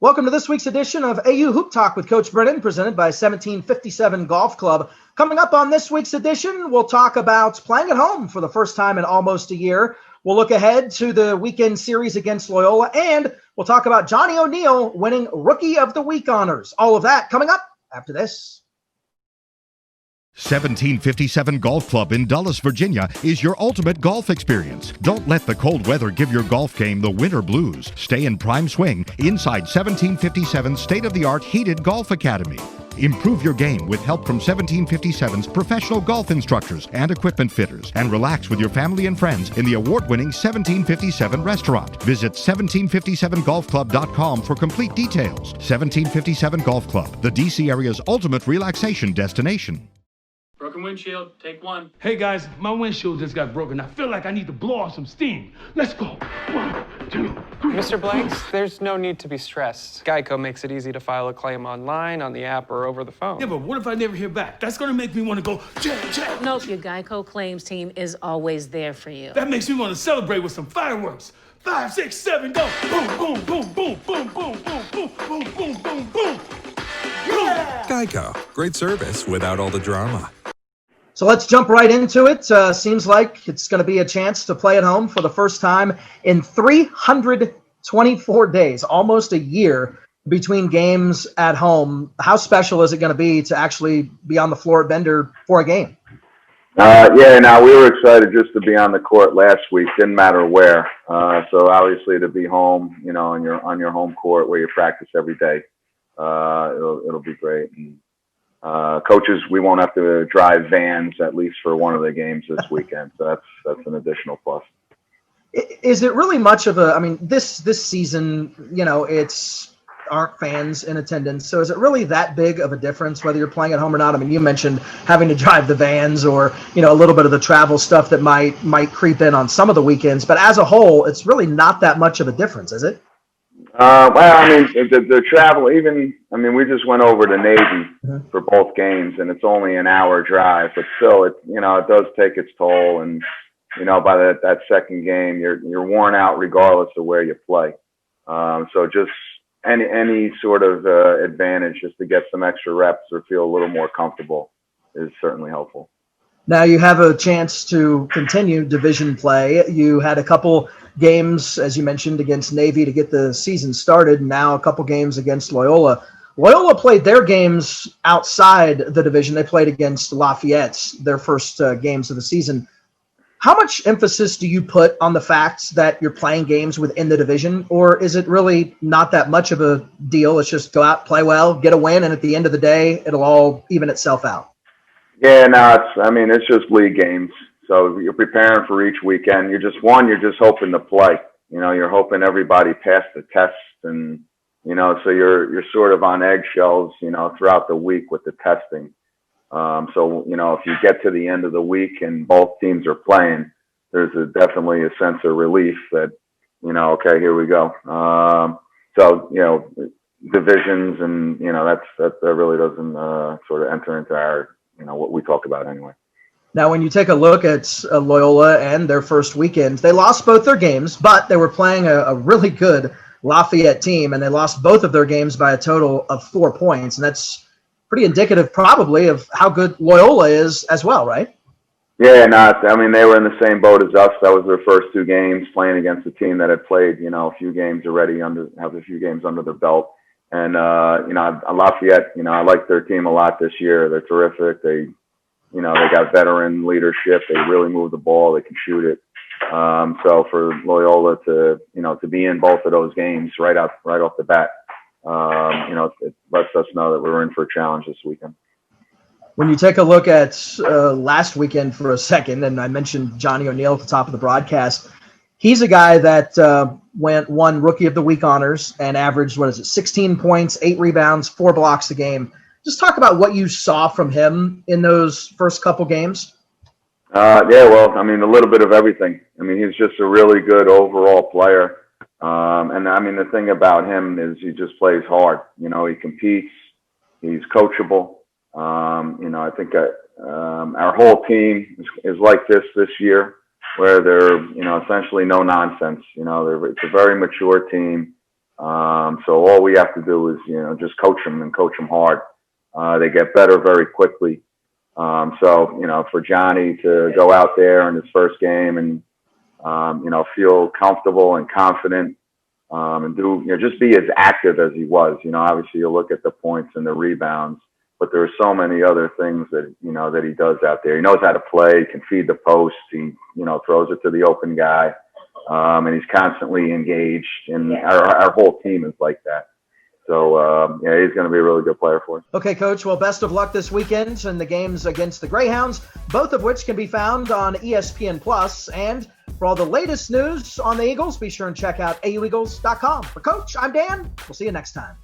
Welcome to this week's edition of AU Hoop Talk with Coach Brennan, presented by 1757 Golf Club. Coming up on this week's edition, we'll talk about playing at home for the first time in almost a year. We'll look ahead to the weekend series against Loyola, and we'll talk about Johnny O'Neal winning Rookie of the Week honors. All of that coming up after this. 1757 Golf Club in Dulles, Virginia is your ultimate golf experience. Don't let the cold weather give your golf game the winter blues. Stay in prime swing inside 1757's state-of-the-art heated golf academy. Improve your game with help from 1757's professional golf instructors and equipment fitters, and relax with your family and friends in the award-winning 1757 restaurant. Visit 1757golfclub.com for complete details. 1757 Golf Club, the DC area's ultimate relaxation destination. Broken windshield, take one. Hey guys, my windshield just got broken. I feel like I need to blow off some steam. Let's go. 1, 2, 3. Mr. Blanks, there's no need to be stressed. Geico makes it easy to file a claim online, on the app, or over the phone. Yeah, but what if I never hear back? That's gonna make me want to go, check. Nope, your Geico claims team is always there for you. That makes me want to celebrate with some fireworks. 5, 6, 7, go. Boom, boom, boom, boom, boom, boom, boom, boom, boom, boom, boom, boom. Yeah! Geico, great service without all the drama. So let's jump right into it. Seems like it's going to be a chance to play at home for the first time in 324 days, almost a year between games at home. How special is it going to be to actually be on the floor at Bender for a game? We were excited just to be on the court last week. Didn't matter where. So obviously to be home, on your home court where you practice every day, it'll be great. And, coaches, we won't have to drive vans at least for one of the games this weekend, so that's an additional plus. Is it really much of this season? Aren't fans in attendance, so is it really that big of a difference whether you're playing at home or not? I mean, you mentioned having to drive the vans, or a little bit of the travel stuff that might creep in on some of the weekends, but as a whole, it's really not that much of a difference, is it? The travel, we just went over to Navy for both games, and it's only an hour drive, but still, it does take its toll. And, by that second game, you're worn out regardless of where you play. So just any sort of advantage just to get some extra reps or feel a little more comfortable is certainly helpful. Now you have a chance to continue division play. You had a couple games, as you mentioned, against Navy to get the season started. Now a couple games against Loyola. Loyola played their games outside the division. They played against Lafayette, their first games of the season. How much emphasis do you put on the fact that you're playing games within the division, or is it really not that much of a deal? It's just go out, play well, get a win, and at the end of the day, it'll all even itself out? Yeah, it's just league games. So you're preparing for each weekend. You're just hoping to play. You're hoping everybody passed the test, and so you're sort of on eggshells, throughout the week with the testing. So if you get to the end of the week and both teams are playing, there's definitely a sense of relief that okay, here we go. Divisions and that really doesn't sort of enter into our what we talk about anyway. Now, when you take a look at Loyola and their first weekend, they lost both their games, but they were playing a really good Lafayette team, and they lost both of their games by a total of 4 points. And that's pretty indicative probably of how good Loyola is as well, right? Yeah, they were in the same boat as us. That was their first 2 games playing against a team that had played, a few games already, have a few games under their belt. And, Lafayette, I like their team a lot this year. They're terrific. They got veteran leadership. They really move the ball. They can shoot it. So for Loyola to be in both of those games right off the bat, it lets us know that we're in for a challenge this weekend. When you take a look at last weekend for a second, and I mentioned Johnny O'Neal at the top of the broadcast, he's a guy that won Rookie of the Week honors and averaged, 16 points, 8 rebounds, 4 blocks a game. Just talk about what you saw from him in those first couple games. A little bit of everything. He's just a really good overall player. The thing about him is he just plays hard. He competes. He's coachable. I think our whole team is like this year, where they're, essentially no nonsense. It's a very mature team. So all we have to do is, just coach them and coach them hard. They get better very quickly. So, for Johnny to go out there in his first game and, feel comfortable and confident, and do, just be as active as he was. Obviously you look at the points and the rebounds, but there are so many other things that, that he does out there. He knows how to play, he can feed the post, he, throws it to the open guy, and he's constantly engaged, and our whole team is like that. So, he's going to be a really good player for us. Okay, Coach. Well, best of luck this weekend in the games against the Greyhounds, both of which can be found on ESPN+. And for all the latest news on the Eagles, be sure and check out aueagles.com. For Coach, I'm Dan. We'll see you next time.